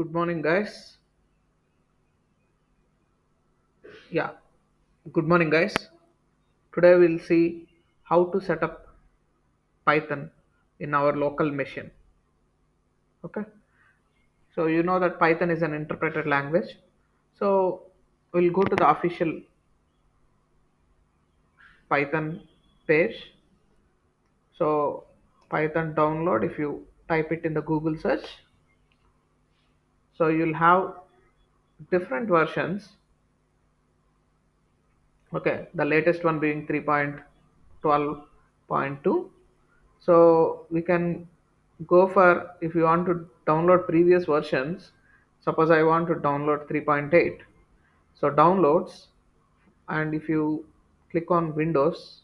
Good morning, guys. Yeah, good morning, guys. Today we'll see how to set up Python in our local machine. Okay, so you know that Python is an interpreted language. So we'll go to the official Python page. So Python download, if you type it in the Google search, so you'll have different versions. Okay, the latest one being 3.12.2. So we can go for, if you want to download previous versions, suppose I want to download 3.8. So downloads, and if you click on Windows,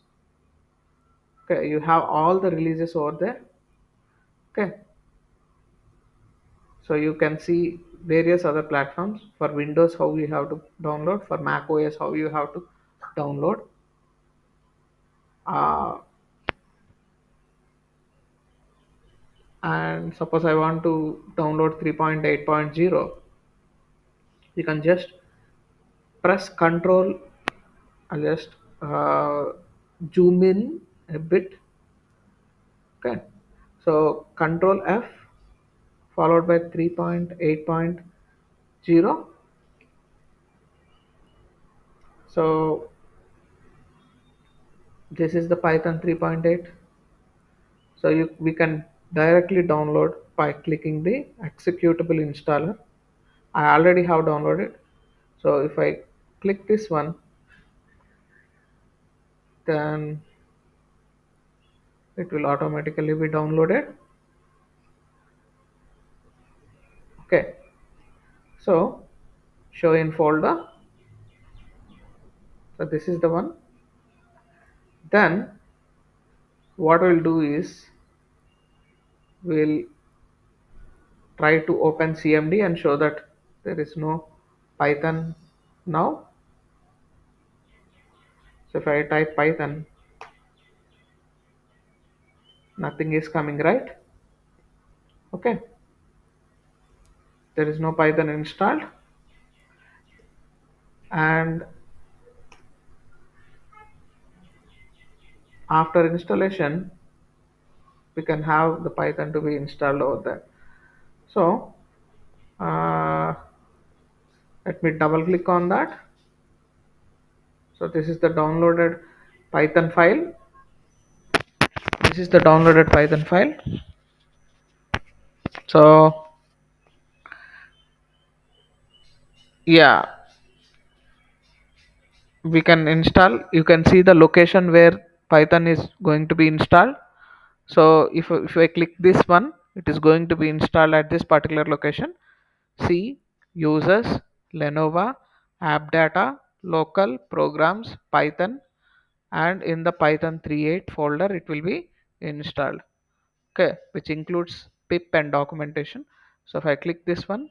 okay, you have all the releases over there. Okay, so you can see various other platforms. For Windows, how you have to download. For Mac OS, how you have to download. uh, and suppose I want to download 3.8.0, you can just press Control. I'll just zoom in a bit. Okay, so Control F followed by 3.8.0. So this is the Python 3.8. So we can directly download by clicking the executable installer. I already have downloaded. So if I click this one, then it will automatically be downloaded. Okay, so show in folder. So this is the one. Then what we'll do is we'll try to open CMD and show that there is no Python now. So if I type Python, nothing is coming, right? Okay, there is no Python installed. And after installation, we can have the Python to be installed over there. So uh, let me double click on that. So this is the downloaded Python file. This is the downloaded Python file. So yeah, we can install. You can see the location where Python is going to be installed. So if I click this one, it is going to be installed at this particular location. C users Lenovo app data local programs Python, and in the Python 3.8 folder it will be installed. Okay, which includes pip and documentation. So if I click this one,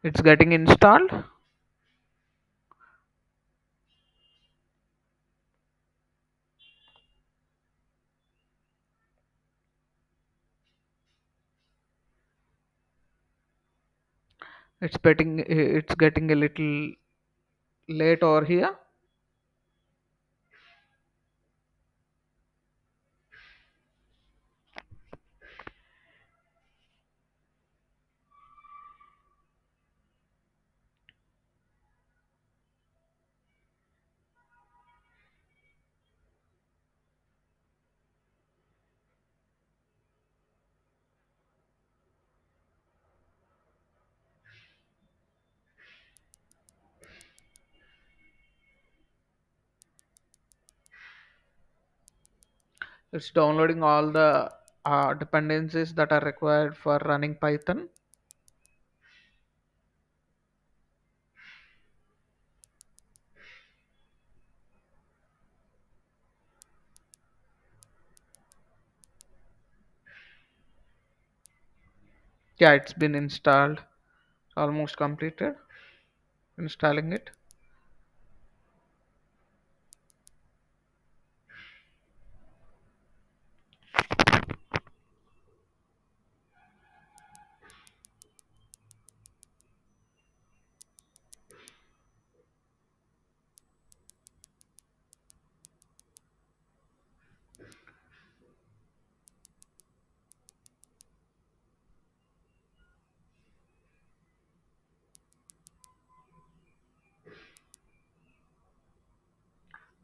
it's getting installed. It's getting a little late over here. It's downloading all the dependencies that are required for running Python. Yeah, it's been installed, almost completed. installing it.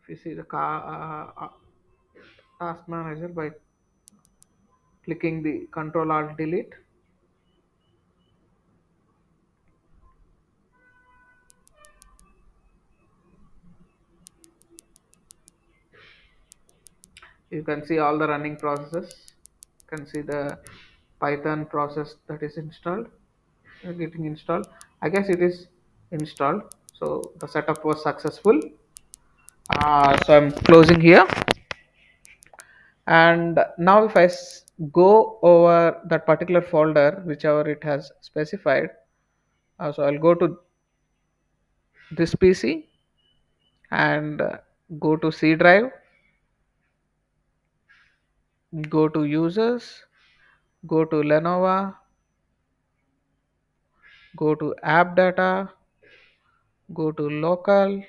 If you see the task manager by clicking the Control Alt Delete, you can see all the running processes. You can see the Python process that is installed, getting installed. I guess it is installed. So the setup was successful. So I'm closing here. And now if go over that particular folder, whichever it has specified, so I'll go to this PC and go to C drive, go to users, go to Lenovo, go to app data, go to local,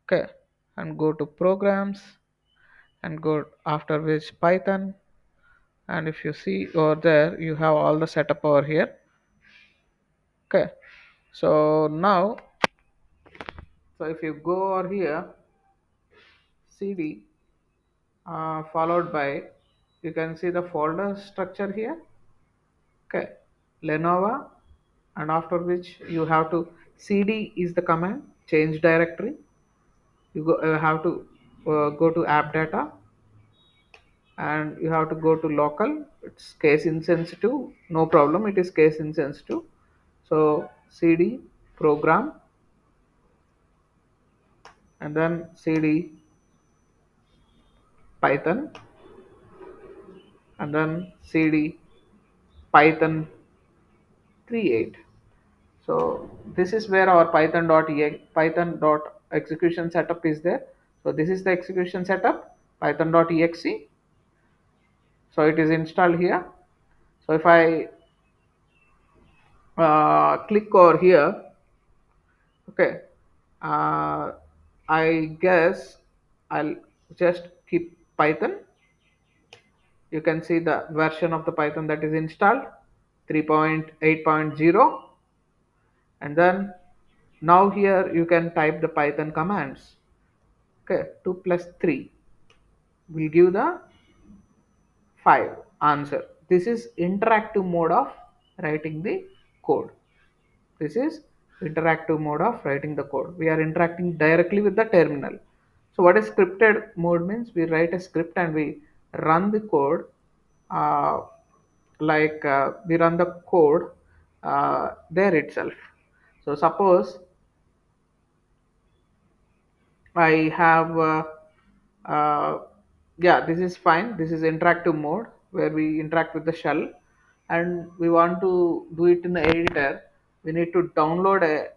okay, and go to programs, and go after which Python. And if you see over there, you have all the setup over here. Okay, so now, so if you go over here, cd followed by, you can see the folder structure here. Okay, Lenovo, and after which you have to, cd is the command change directory. You have to go to app data, and you have to go to local. It's case insensitive, no problem, it is case insensitive. So cd program, and then cd python, and then cd python create. So this is where our python dot execution setup is there. So this is the execution setup, python.exe. So it is installed here. So if I click over here, okay, uh, I guess I'll just keep Python. You can see the version of the Python that is installed, 3.8.0. And then now here you can type the Python commands. Okay, 2 plus 3 will give the 5 answer. This is interactive mode of writing the code. This is interactive mode of writing the code. We are interacting directly with the terminal. So what is scripted mode means? We write a script and we run the code, uh, we run the code there itself. So suppose I have yeah, this is fine. This is interactive mode where we interact with the shell, and we want to do it in the editor. We need to download a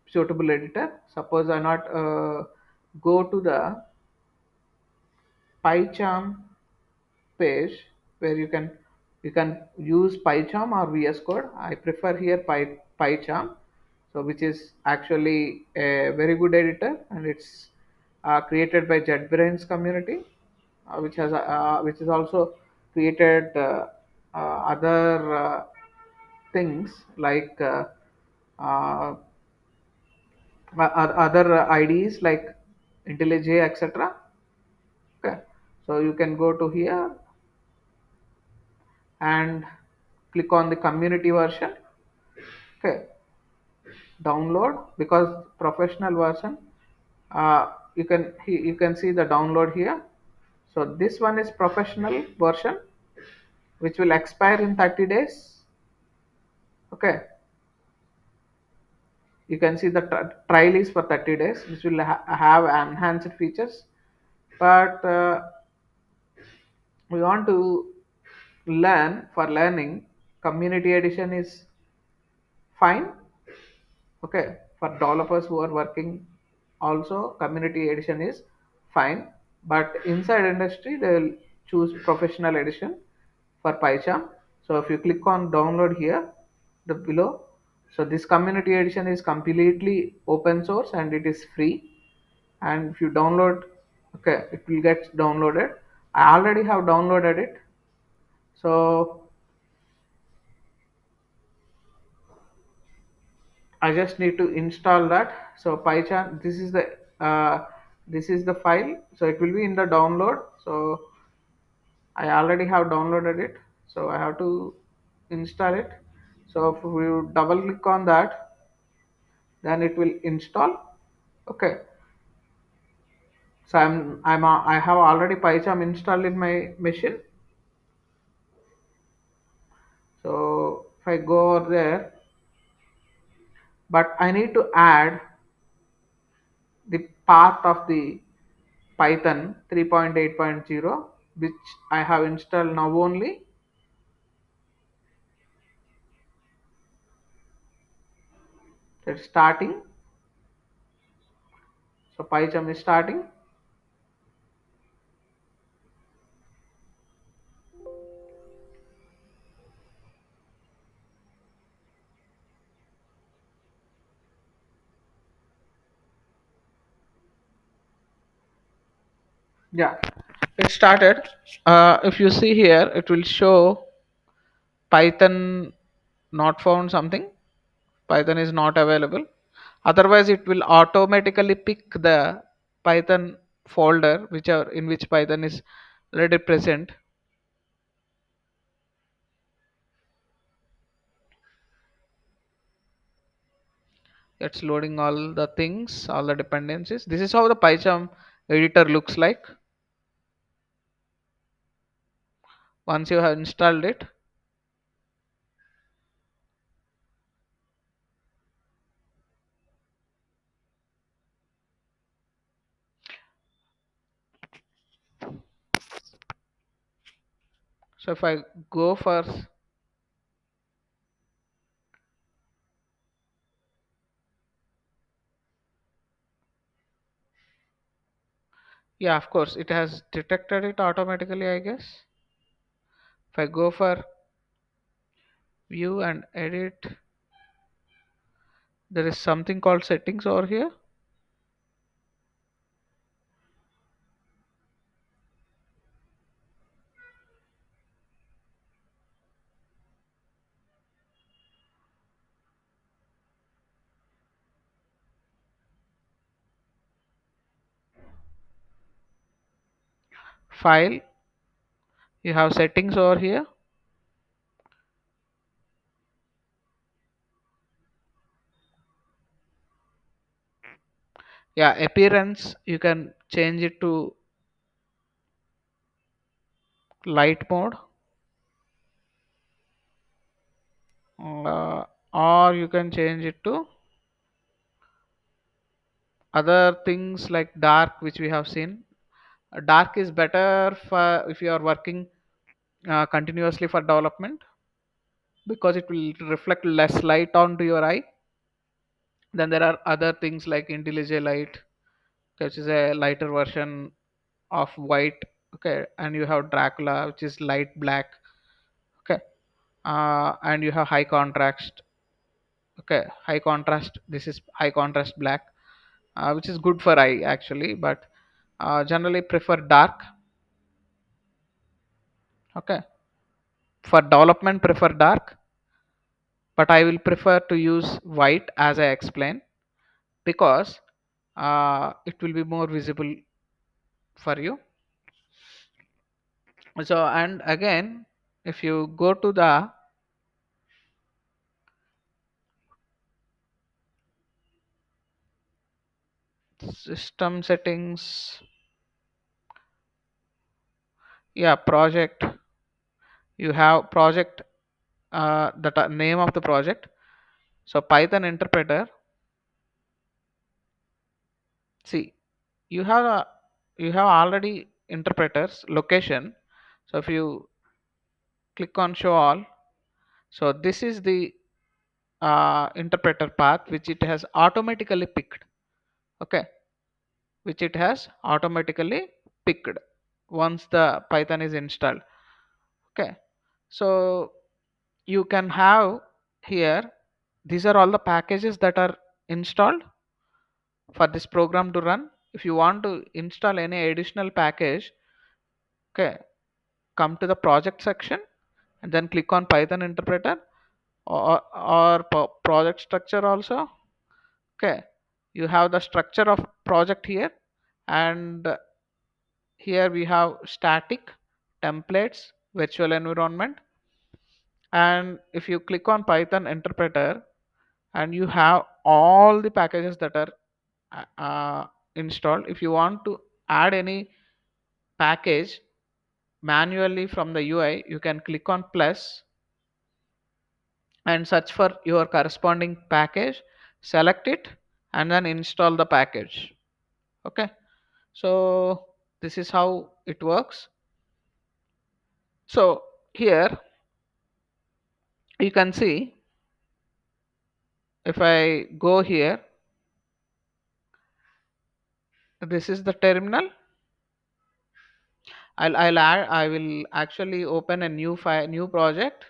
suitable editor. Suppose I not go to the PyCharm page where you can use PyCharm or VS Code. I prefer here PyCharm, so which is actually a very good editor, and it's created by JetBrains community, which is also created other things like uh, other IDEs like IntelliJ, etc. Okay, so you can go to here and click on the community version. Okay, download, because professional version, you can see the download here. So this one is professional version, which will expire in 30 days. Okay, you can see the trial is for 30 days, which will have enhanced features. But we want to learn, for learning, community edition is fine. Okay, For developers who are working, also community edition is fine, but inside industry they will choose professional edition for PyCharm. So if you click on download here, the below, so this community edition is completely open source and it is free. And if you download, okay, it will get downloaded. I already have downloaded it. So I just need to install that. So PyCharm, this is the file. So it will be in the download. So I already have downloaded it. So I have to install it. So if we double click on that, then it will install. Okay. So I have already PyCharm installed in my machine. So if I go over there, but I need to add the path of the Python 3.8.0, which I have installed now only. It's starting. So PyCharm is starting. Yeah, it started. If you see here, it will show Python not found something. Python is not available. Otherwise, it will automatically pick the Python folder which are in which Python is already present. It's loading all the things, all the dependencies. This is how the PyCharm editor looks like once you have installed it. So if I go for, yeah, of course, it has detected it automatically, I guess. If I go for view and edit, there is something called settings over here. File, you have settings over here. Yeah, appearance, you can change it to light mode, or you can change it to other things like dark, which we have seen. Dark is better for if you are working continuously for development, because it will reflect less light onto your eye. Then there are other things like IntelliJ light, which is a lighter version of white. Okay, and you have Dracula, which is light black. Okay, and you have high contrast. Okay, high contrast, this is high contrast black, which is good for eye actually, but generally prefer dark. Okay, for development prefer dark, but I will prefer to use white as I explain, because it will be more visible for you. So, and again, if you go to the system settings, yeah, project, you have project, the name of the project. So Python interpreter, see, you have a, you have already interpreters location. So if you click on show all, so this is the interpreter path which it has automatically picked. Okay, which it has automatically picked once the Python is installed. Okay, so you can have here, these are all the packages that are installed for this program to run. If you want to install any additional package, okay, come to the project section and then click on Python interpreter, or project structure also. Okay, you have the structure of project here, and here we have static, templates, virtual environment. And if you click on Python interpreter, and you have all the packages that are installed. If you want to add any package manually from the UI, you can click on plus and search for your corresponding package, select it, and then install the package. Okay, so this is how it works. So here you can see, if I go here, this is the terminal. I will actually open a new file, new project.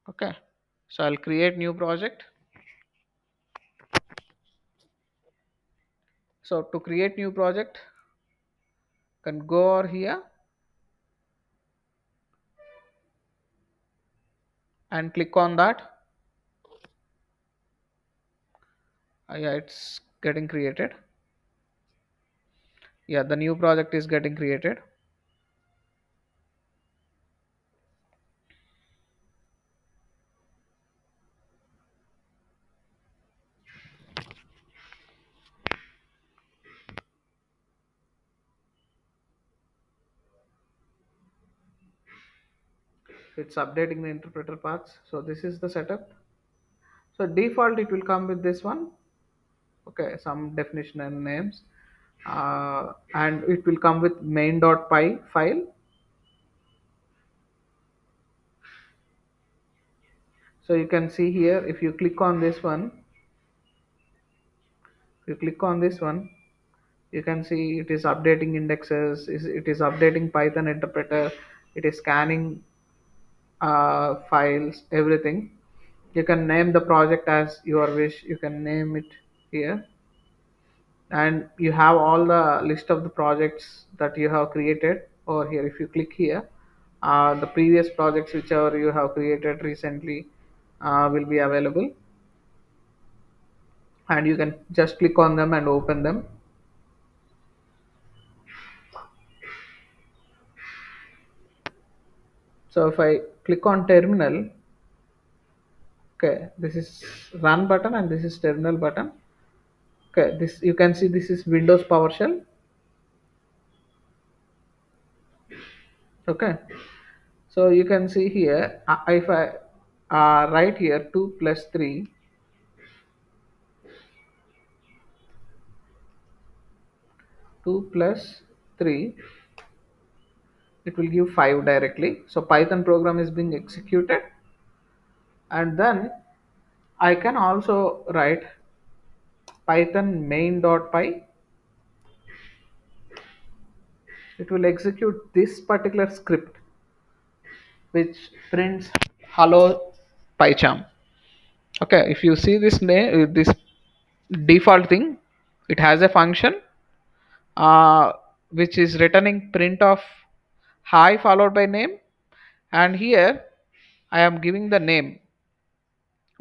Okay, so I'll create new project. So to create new project, can go over here and click on that. Yeah, it's getting created. Yeah, the new project is getting created. It's updating the interpreter paths. So this is the setup. So default it will come with this one. Okay, some definition and names, and it will come with main.py file. So you can see here, if you click on this one, if you click on this one, you can see it is updating indexes, it is updating Python interpreter, it is scanning files, everything. You can name the project as your wish, you can name it here, and you have all the list of the projects that you have created over here. If you click here, the previous projects whichever you have created recently will be available, and you can just click on them and open them. So if I click on terminal, okay, this is run button and this is terminal button. Okay, this you can see, this is Windows PowerShell. Okay, so you can see here, if I write here 2 plus 3, 2 plus 3, it will give 5 directly. So Python program is being executed, and then I can also write Python main.py. It will execute this particular script which prints hello PyCharm. Okay, if you see this name, this default thing, it has a function uh, which is returning print of hi followed by name, and here I am giving the name.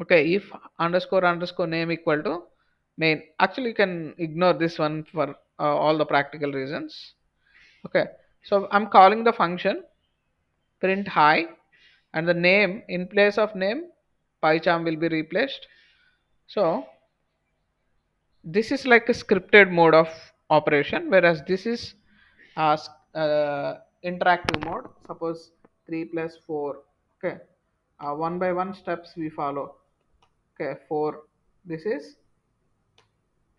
Okay, if underscore underscore name equal to main. Actually you can ignore this one for all the practical reasons. Okay, so I'm calling the function print hi, and the name, in place of name, PyCharm will be replaced. So this is like a scripted mode of operation, whereas this is interactive mode. Suppose 3 plus 4. Okay, one by one steps we follow. Okay, 4, this is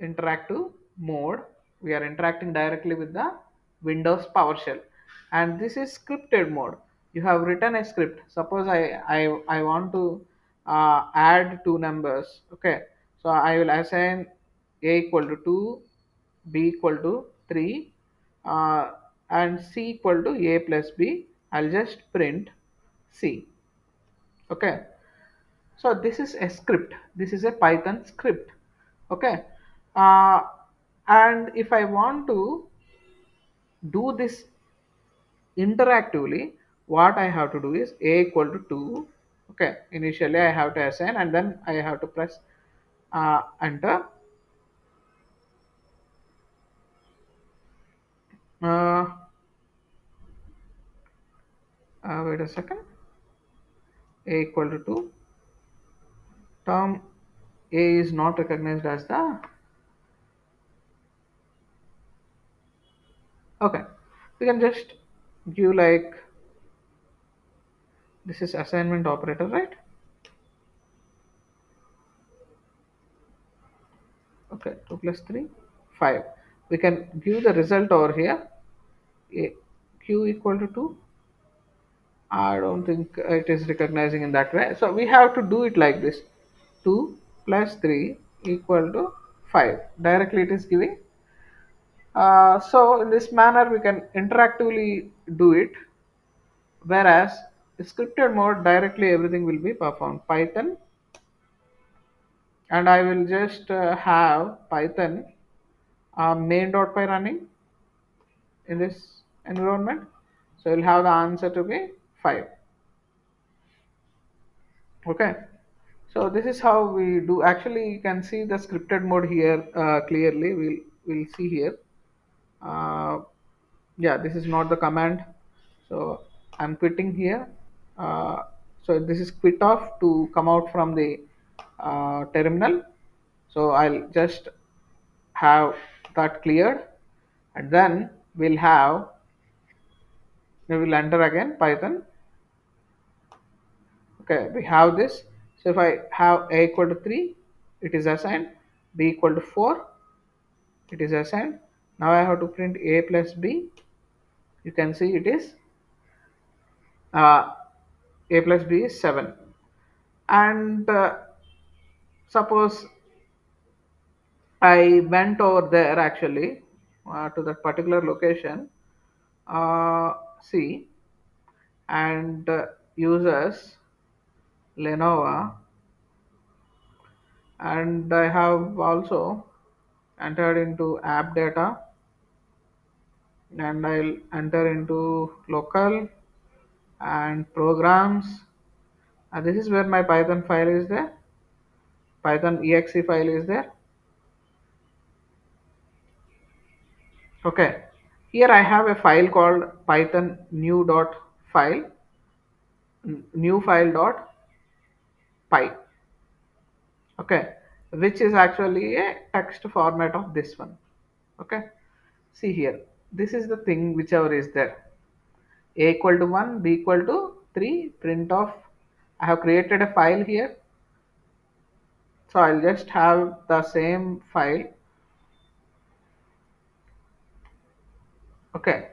interactive mode. We are interacting directly with the Windows PowerShell. and this is scripted mode. You have written a script. Suppose I want to add two numbers. Okay, so I will assign a equal to 2, b equal to 3, uh, and c equal to a plus b. I'll just print c. Okay, so this is a script, this is a Python script. Okay, uh, and if I want to do this interactively, what I have to do is a equal to 2. Okay, initially I have to assign and then I have to press enter. uh, Wait a second. A equal to 2, term a is not recognized as the. Okay, we can just give like, this is assignment operator, right? Okay, 2 plus 3, 5. We can give the result over here. A, q equal to 2. I don't think it is recognizing in that way. So we have to do it like this. 2 plus 3 equal to 5. Directly it is giving. So in this manner we can interactively do it. Whereas scripted mode, directly everything will be performed. Python, and I will just have Python main.py running in this environment. So you'll have the answer to be 5. Okay, so this is how we do. Actually, you can see the scripted mode here clearly. We'll see here. uh, yeah, this is not the command, so I'm quitting here. So this is quit off to come out from the terminal. So I'll just have that cleared, and then we will enter again Python. Okay, we have this. So if I have a equal to 3, it is assigned. B equal to 4, it is assigned. Now I have to print a plus b. You can see it is uh, a plus b is 7. And suppose I went over there actually to that particular location, C, and uses Lenovo, and I have also entered into app data, and I'll enter into local and programs. This is where my Python file is there. Python exe file is there. Okay, here I have a file called python new dot file, new file dot py. Okay, which is actually a text format of this one. Okay, see here, this is the thing whichever is there. A equal to 1, b equal to 3, print of. I have created a file here, so I'll just have the same file. Okay,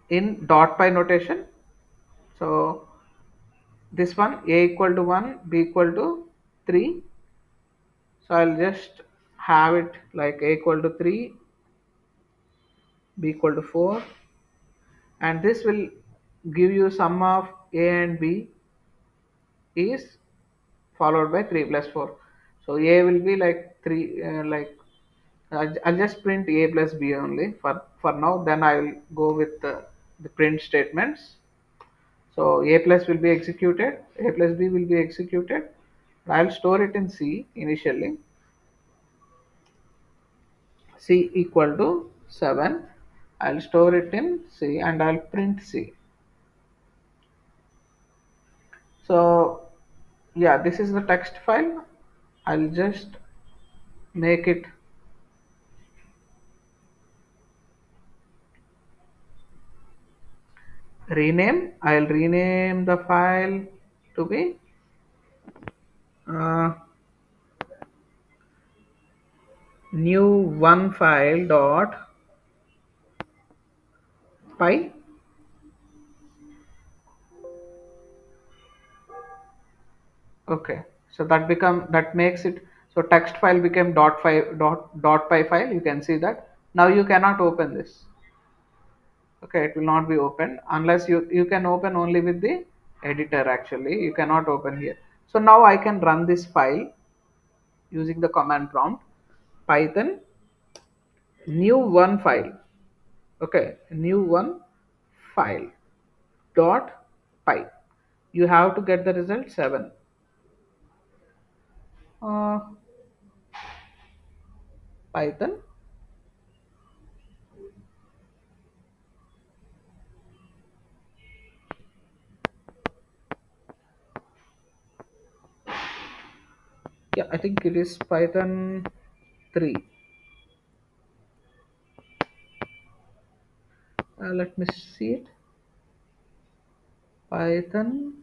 in dot py notation. So this one, a equal to 1, b equal to 3. So I'll just have it like a equal to 3, b equal to 4, and this will give you sum of a and b is followed by 3 plus 4. So a will be like 3, like I'll just print a plus b only for now. Then I will go with the print statements. So a plus will be executed, a plus b will be executed. I'll store it in C initially. C equal to 7. I'll store it in C and I'll print C. So yeah, this is the text file. I'll just make it rename. I'll rename the file to be uh, new one file dot pi. Okay, so that makes it, so text file became dot py file. You can see that now you cannot open this. Okay, it will not be opened unless you can open only with the editor. Actually, you cannot open here. So now I can run this file using the command prompt python new one file. Okay, new one file dot py. You have to get the result 7. uh, Python yeah, I think it is python 3. Let me see it. Python